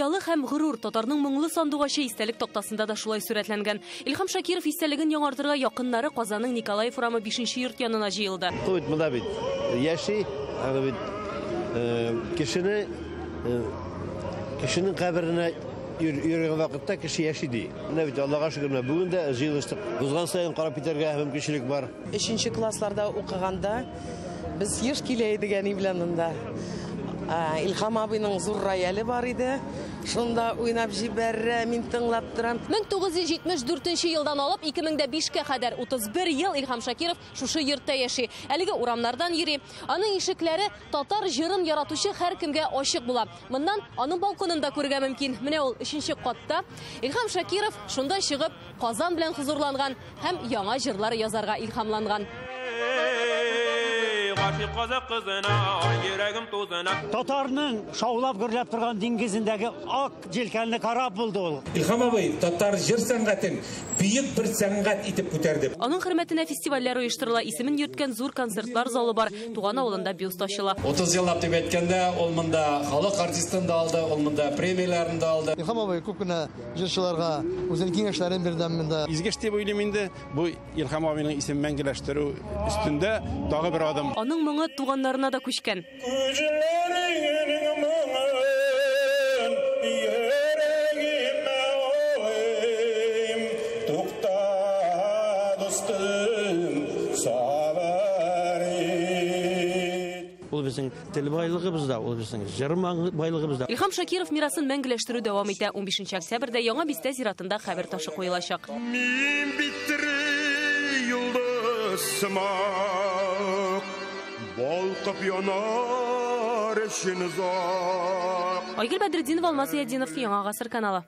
Хыялы һәм горур татарның моңлы сандугачы истәлек тактасында да шулай сурәтләнгән. Илһам Шакиров истәлеген яңартырга якыннары Казанның Николаев урамы 5-нче йорт янына җыелды. Яши, кешенең каберенә йөргән вакытта кеше яши ди. Менә бит Аллага шөкер, бүген дә җыелыштык. Узган сайын карап китәргә мөмкинчелек бар. 3-нче классларда укыганда без еш килә идек әни белән монда. Илһам абыйның зур рояле бар иде. Шунда уйнап җибәрә, мин тыңлап торам. 1974 елдан алып 2005-кә кадәр 31 ел Илһам Шакиров шушы йортта яши. Әлеге урамнардан йөри. Аның ишекләре татар җырын яратучы һәркемгә ачык була. Моннан аның балконында күрергә мөмкин. Менә ул 3-нче катта. Илһам Шакиров шунда чыгып, Казан белән хузурланган һәм яңа җырлар язарга илһамланган. Татарның шаулап гөрләп торган диңгезендәге ак җилкәнле карап булды ул. Илһам абый татар җыр сәнгатен бөек бер сәнгать итеп күтәрде. Аның хөрмәтенә фестивальләр оештырыла, исемен йөрткән зур концертлар залы бар. Туган авылында бюст ачыла. 30 еллап дип әйткәндә, ул монда халык артистын да алды, ул монда премияларын да алды. Илһам абый күп кенә җырчыларга үзенең киңәшләрен бирде монда. Изгеш дип уйлыйм инде, бу Илһам абыйның исемен мәңгеләштерү өстендә тагы бер адым. Аның моңы туганнарына да күчкән. Ул безнең тел байлыгыбызда, ул безнең җыр байлыгыбызда. Илһам Шакиров мирасын мәңгеләштерү дәвам итә. 15 октябрьдә яңа бистә зиратында хәбәр ташы куелачак. Мин биттире юлдызыма балкып янар эшен узак. Айгөл Бәдретдинова, Алмаз Ядинов, Яңа гасыр каналы.